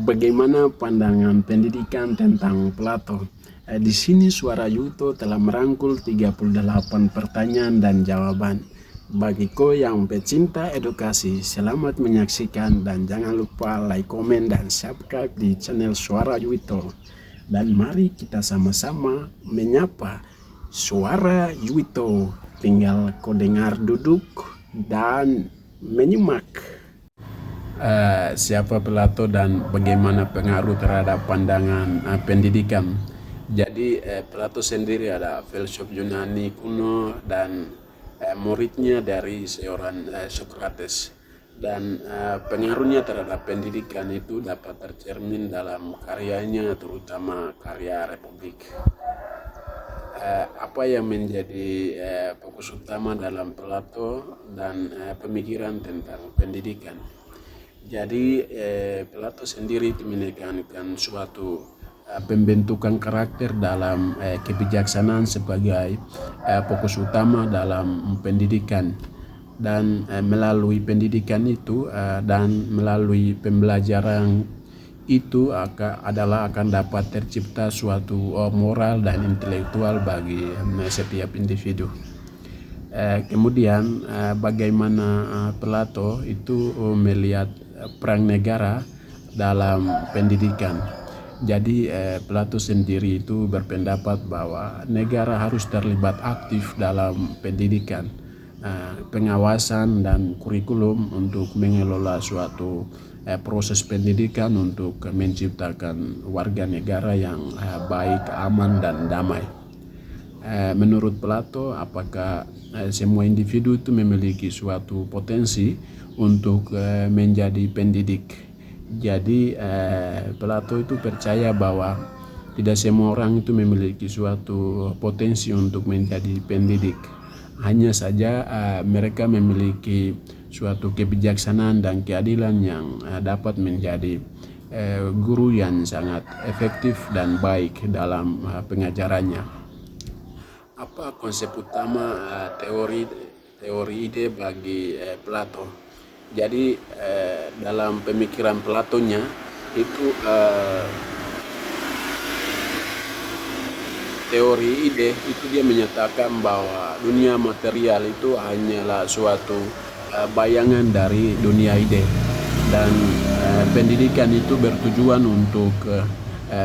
Bagaimana pandangan pendidikan tentang Plato? Di sini Suara Yuto telah merangkul 38 pertanyaan dan jawaban. Bagi kau yang pecinta edukasi, selamat menyaksikan dan jangan lupa like, komen, dan subscribe di channel Suara Yuto. Dan mari kita sama-sama menyapa Suara Yuto. Tinggal kau dengar, duduk dan menyimak. Siapa Plato dan bagaimana pengaruh terhadap pandangan pendidikan. Jadi Plato sendiri adalah filsuf Yunani kuno dan muridnya dari seorang Socrates, dan pengaruhnya terhadap pendidikan itu dapat tercermin dalam karyanya, terutama karya Republik. Apa yang menjadi fokus utama dalam Plato dan pemikiran tentang pendidikan. Jadi Plato sendiri menekankan suatu pembentukan karakter dalam kebijaksanaan sebagai fokus utama dalam pendidikan, dan melalui pendidikan itu dan melalui pembelajaran itu akan dapat tercipta suatu moral dan intelektual bagi setiap individu. Kemudian bagaimana Plato itu melihat perang negara dalam pendidikan. Jadi Plato sendiri itu berpendapat bahwa negara harus terlibat aktif dalam pendidikan, pengawasan dan kurikulum untuk mengelola suatu proses pendidikan untuk menciptakan warga negara yang baik, aman, dan damai. Menurut Plato, apakah semua individu itu memiliki suatu potensi untuk menjadi pendidik. Jadi Plato itu percaya bahwa tidak semua orang itu memiliki suatu potensi untuk menjadi pendidik. Hanya saja mereka memiliki suatu kebijaksanaan dan keadilan yang dapat menjadi guru yang sangat efektif dan baik dalam pengajarannya. Apa konsep utama teori ide bagi Plato? Jadi dalam pemikiran Platonya itu teori ide itu dia menyatakan bahwa dunia material itu hanyalah suatu bayangan dari dunia ide, dan pendidikan itu bertujuan untuk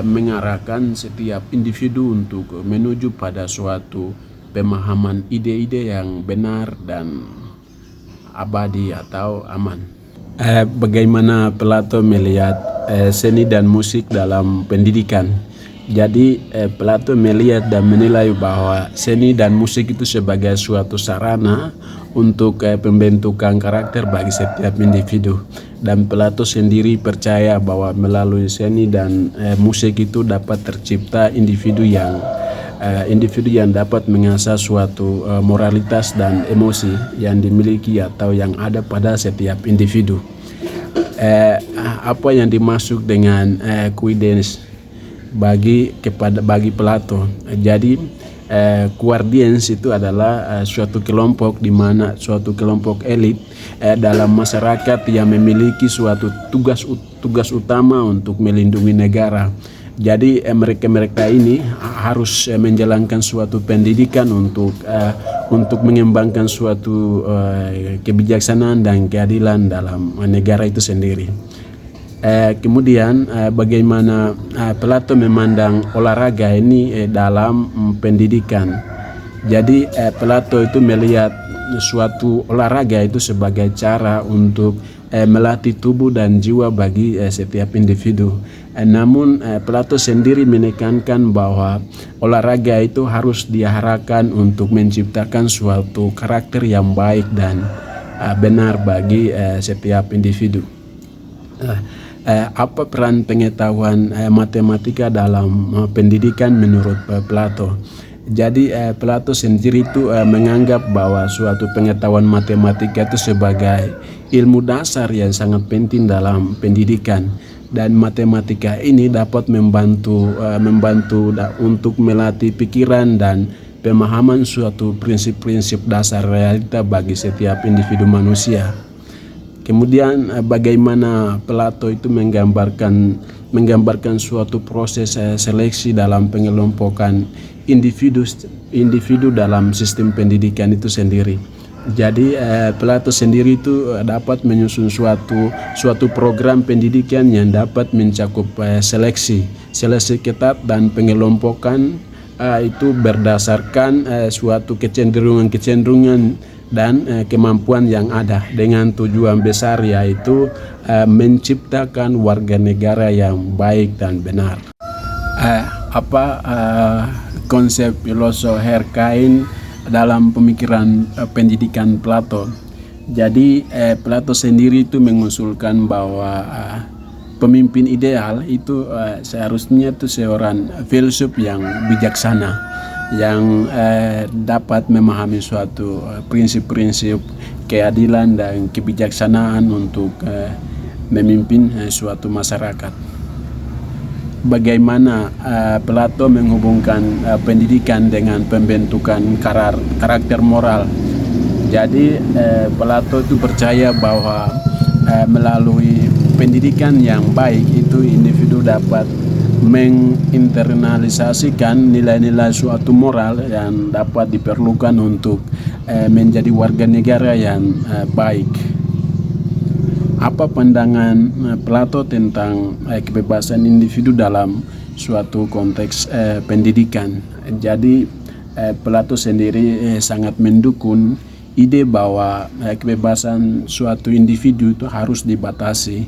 mengarahkan setiap individu untuk menuju pada suatu pemahaman ide-ide yang benar dan abadi atau aman. Bagaimana Plato melihat seni dan musik dalam pendidikan? Jadi Plato melihat dan menilai bahwa seni dan musik itu sebagai suatu sarana untuk pembentukan karakter bagi setiap individu. Dan Plato sendiri percaya bahwa melalui seni dan musik itu dapat tercipta individu yang dapat mengasah suatu moralitas dan emosi yang dimiliki atau yang ada pada setiap individu. Apa yang dimaksud dengan Quidditch bagi Plato? Jadi Guardians itu adalah suatu kelompok di mana suatu kelompok elit dalam masyarakat yang memiliki suatu tugas utama untuk melindungi negara. Jadi mereka ini harus menjalankan suatu pendidikan untuk mengembangkan suatu kebijaksanaan dan keadilan dalam negara itu sendiri. Kemudian bagaimana Plato memandang olahraga ini dalam pendidikan. Jadi Plato itu melihat suatu olahraga itu sebagai cara untuk melatih tubuh dan jiwa bagi setiap individu. Namun Plato sendiri menekankan bahwa olahraga itu harus diarahkan untuk menciptakan suatu karakter yang baik dan benar bagi setiap individu. Apa peran pengetahuan matematika dalam pendidikan menurut Plato? Jadi Plato sendiri itu menganggap bahwa suatu pengetahuan matematika itu sebagai ilmu dasar yang sangat penting dalam pendidikan, dan matematika ini dapat membantu untuk melatih pikiran dan pemahaman suatu prinsip-prinsip dasar realita bagi setiap individu manusia. Kemudian bagaimana Plato itu menggambarkan suatu proses seleksi dalam pengelompokan individu dalam sistem pendidikan itu sendiri. Jadi Plato sendiri itu dapat menyusun suatu program pendidikan yang dapat mencakup seleksi ketat dan pengelompokan itu berdasarkan suatu kecenderungan dan kemampuan yang ada dengan tujuan besar, yaitu menciptakan warga negara yang baik dan benar. Konsep filosof Herkain dalam pemikiran pendidikan Plato. Jadi Plato sendiri itu mengusulkan bahwa pemimpin ideal itu seharusnya itu seorang filsuf yang bijaksana, yang dapat memahami suatu prinsip-prinsip keadilan dan kebijaksanaan untuk memimpin suatu masyarakat. Bagaimana Plato menghubungkan pendidikan dengan pembentukan karakter moral. Jadi Plato itu percaya bahwa melalui pendidikan yang baik itu individu dapat menginternalisasikan nilai-nilai suatu moral yang dapat diperlukan untuk menjadi warga negara yang baik. Apa pandangan Plato tentang kebebasan individu dalam suatu konteks pendidikan? Jadi Plato sendiri sangat mendukung ide bahwa kebebasan suatu individu itu harus dibatasi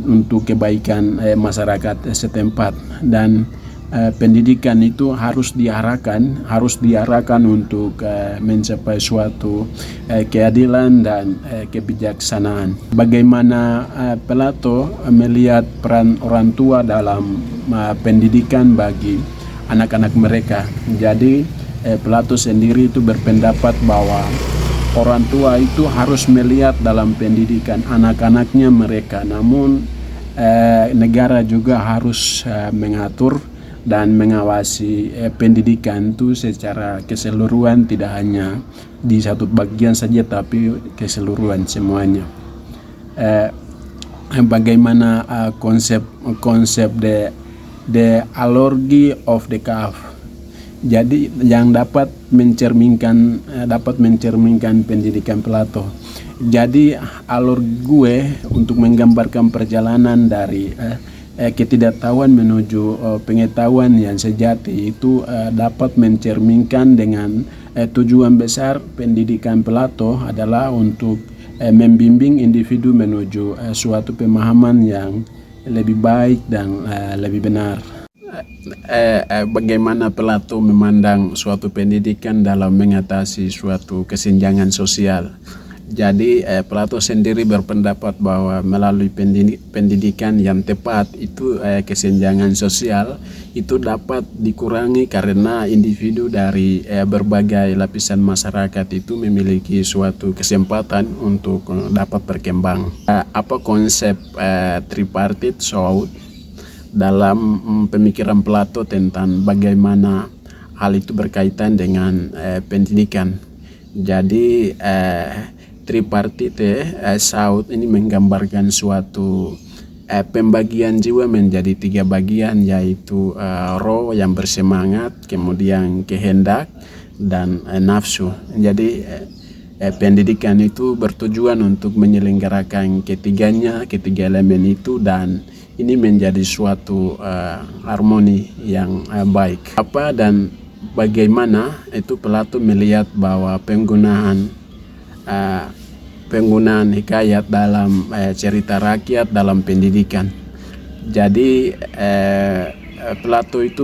untuk kebaikan masyarakat setempat, dan pendidikan itu harus diarahkan untuk mencapai suatu keadilan dan kebijaksanaan. Bagaimana Plato melihat peran orang tua dalam pendidikan bagi anak-anak mereka. Jadi Plato sendiri itu berpendapat bahwa orang tua itu harus melihat dalam pendidikan anak-anaknya mereka, namun negara juga harus mengatur dan mengawasi pendidikan itu secara keseluruhan, tidak hanya di satu bagian saja tapi keseluruhan semuanya. Bagaimana konsep the allergy of the calf. Jadi yang dapat mencerminkan pendidikan Plato. Jadi alur gue untuk menggambarkan perjalanan dari ketidaktahuan menuju pengetahuan yang sejati itu dapat mencerminkan dengan tujuan besar pendidikan Plato adalah untuk membimbing individu menuju suatu pemahaman yang lebih baik dan lebih benar. Bagaimana Plato memandang suatu pendidikan dalam mengatasi suatu kesenjangan sosial. Jadi Plato sendiri berpendapat bahwa melalui pendidikan yang tepat itu kesenjangan sosial itu dapat dikurangi karena individu dari berbagai lapisan masyarakat itu memiliki suatu kesempatan untuk dapat berkembang. Apa konsep tripartite thought dalam pemikiran Plato tentang bagaimana hal itu berkaitan dengan pendidikan. Jadi tripartite thought ini menggambarkan suatu pembagian jiwa menjadi 3 bagian, yaitu roh yang bersemangat, kemudian kehendak, dan nafsu. Jadi pendidikan itu bertujuan untuk menyelenggarakan ketiga elemen itu, dan ini menjadi suatu harmoni yang baik. Apa dan bagaimana itu Plato melihat bahwa penggunaan hikayat dalam cerita rakyat dalam pendidikan. Jadi Plato itu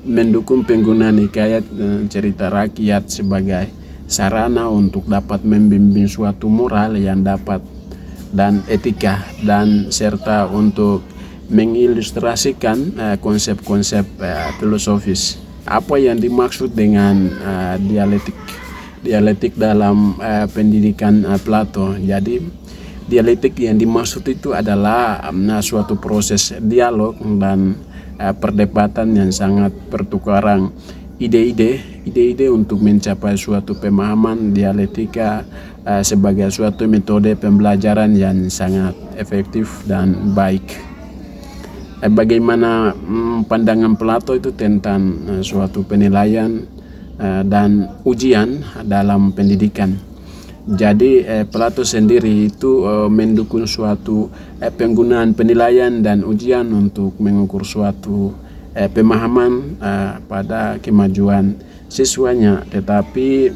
mendukung penggunaan hikayat cerita rakyat sebagai sarana untuk dapat membimbing suatu moral yang dapat dan etika, dan serta untuk mengilustrasikan konsep-konsep filosofis. Apa yang dimaksud dengan dialektik dalam pendidikan Plato? Jadi dialektik yang dimaksud itu adalah suatu proses dialog dan perdebatan yang sangat bertukaran ide-ide untuk mencapai suatu pemahaman dialektika sebagai suatu metode pembelajaran yang sangat efektif dan baik. Bagaimana pandangan Plato itu tentang suatu penilaian dan ujian dalam pendidikan. Jadi Plato sendiri itu mendukung suatu penggunaan penilaian dan ujian untuk mengukur suatu pemahaman pada kemajuan siswanya. Tetapi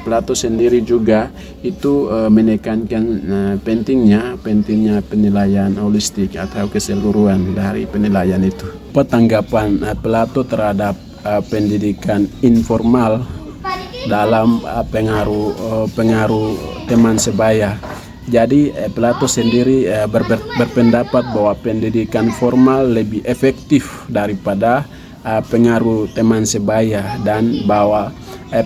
Plato sendiri juga itu menekankan pentingnya penilaian holistik atau keseluruhan dari penilaian itu. Tanggapan Plato terhadap pendidikan informal dalam pengaruh teman sebaya. Jadi Plato sendiri berpendapat bahwa pendidikan formal lebih efektif daripada pengaruh teman sebaya, dan bahwa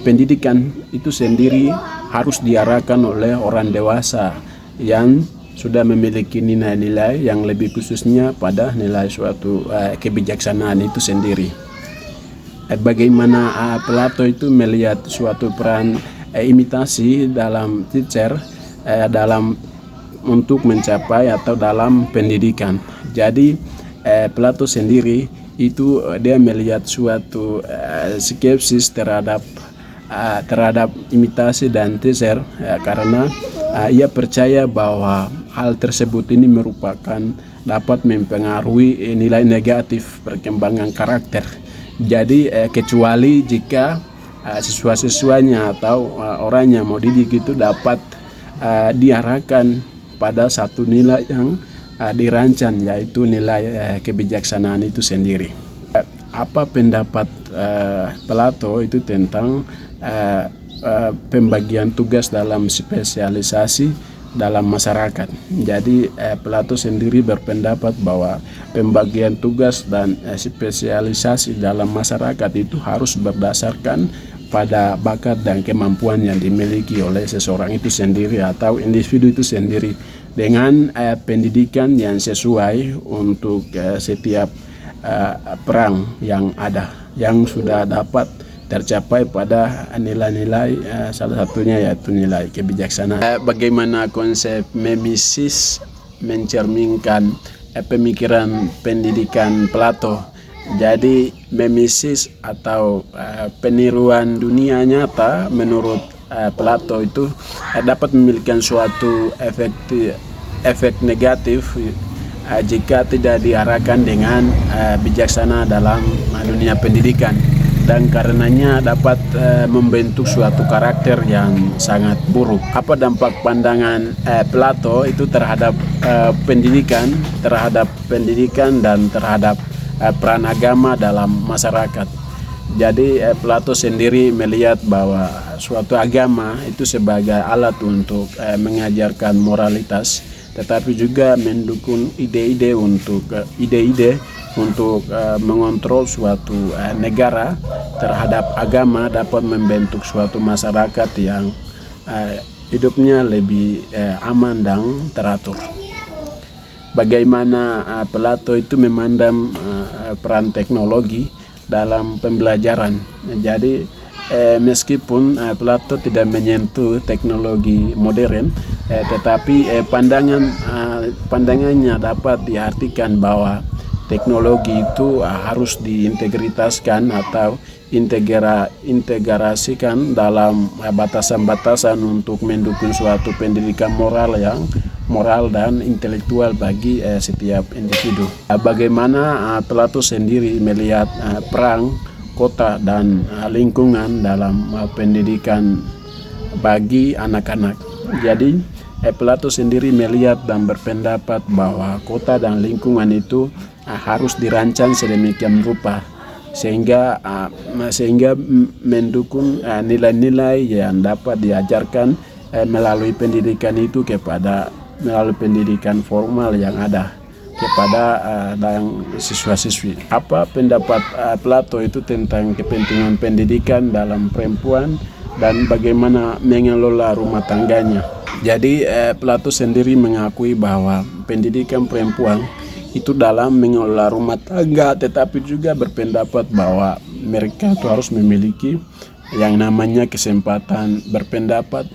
pendidikan itu sendiri harus diarahkan oleh orang dewasa yang sudah memiliki nilai-nilai yang lebih khususnya pada nilai suatu kebijaksanaan itu sendiri. Bagaimana Plato itu melihat suatu peran imitasi dalam teacher dalam untuk mencapai atau dalam pendidikan. Jadi Plato sendiri itu dia melihat suatu skepsis terhadap imitasi dan teacher karena ia percaya bahwa hal tersebut ini merupakan dapat mempengaruhi nilai negatif perkembangan karakter. Jadi kecuali jika siswa-siswanya atau orang yang mau didik itu dapat diarahkan pada satu nilai yang dirancang, yaitu nilai kebijaksanaan itu sendiri. Apa pendapat Plato itu tentang pembagian tugas dalam spesialisasi dalam masyarakat? Jadi Plato sendiri berpendapat bahwa pembagian tugas dan spesialisasi dalam masyarakat itu harus berdasarkan pada bakat dan kemampuan yang dimiliki oleh seseorang itu sendiri atau individu itu sendiri, dengan pendidikan yang sesuai untuk setiap perang yang ada, yang sudah dapat tercapai pada nilai-nilai, salah satunya yaitu nilai kebijaksanaan. Bagaimana konsep mimesis mencerminkan pemikiran pendidikan Plato? Jadi mimesis atau peniruan dunia nyata menurut Plato itu dapat memiliki suatu efek negatif jika tidak diarahkan dengan bijaksana dalam dunia pendidikan, dan karenanya dapat membentuk suatu karakter yang sangat buruk. Apa dampak pandangan Plato itu terhadap pendidikan dan terhadap peran agama dalam masyarakat? Jadi Plato sendiri melihat bahwa suatu agama itu sebagai alat untuk mengajarkan moralitas, tetapi juga mendukung ide-ide untuk mengontrol suatu negara terhadap agama, dapat membentuk suatu masyarakat yang hidupnya lebih aman dan teratur. Bagaimana Plato itu memandang peran teknologi dalam pembelajaran? Jadi meskipun Plato tidak menyentuh teknologi modern, tetapi pandangannya dapat diartikan bahwa teknologi itu harus diintegritaskan atau integrasikan dalam batasan-batasan untuk mendukung suatu pendidikan moral dan intelektual bagi setiap individu. Bagaimana Plato sendiri melihat peran kota dan lingkungan dalam pendidikan bagi anak-anak? Jadi Plato sendiri melihat dan berpendapat bahwa kota dan lingkungan itu harus dirancang sedemikian rupa sehingga mendukung nilai-nilai yang dapat diajarkan melalui pendidikan itu melalui pendidikan formal yang ada kepada siswa-siswi. Apa pendapat Plato itu tentang kepentingan pendidikan dalam perempuan dan bagaimana mengelola rumah tangganya? Jadi Plato sendiri mengakui bahwa pendidikan perempuan itu dalam mengelola rumah tangga, tetapi juga berpendapat bahwa mereka itu harus memiliki yang namanya kesempatan berpendapat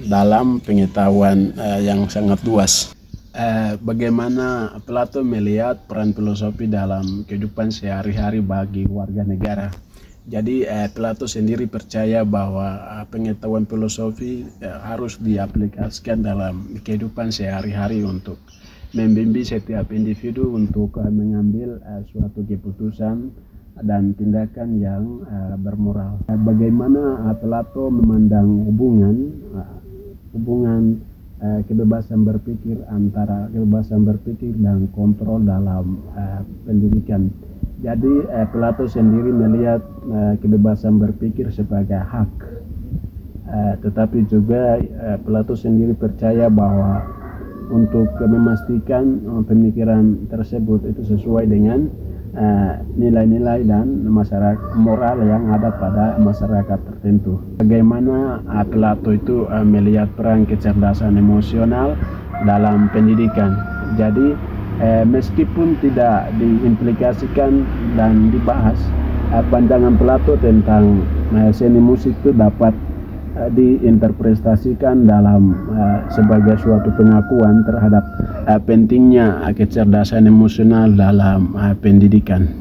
dalam pengetahuan yang sangat luas. Bagaimana Plato melihat peran filosofi dalam kehidupan sehari-hari bagi warga negara. Jadi Plato sendiri percaya bahwa pengetahuan filosofi harus diaplikasikan dalam kehidupan sehari-hari untuk membimbing setiap individu untuk mengambil suatu keputusan dan tindakan yang bermoral. Bagaimana Plato memandang hubungan kebebasan berpikir antara kebebasan berpikir dan kontrol dalam pendidikan. Jadi Plato sendiri melihat kebebasan berpikir sebagai hak, tetapi juga Plato sendiri percaya bahwa untuk memastikan pemikiran tersebut itu sesuai dengan nilai-nilai dan masyarakat moral yang ada pada masyarakat tertentu. Bagaimana Plato itu melihat peran kecerdasan emosional dalam pendidikan. Jadi meskipun tidak diimplikasikan dan dibahas, pandangan Plato tentang seni musik itu dapat diinterpretasikan dalam sebagai suatu pengakuan terhadap pentingnya kecerdasan emosional dalam pendidikan.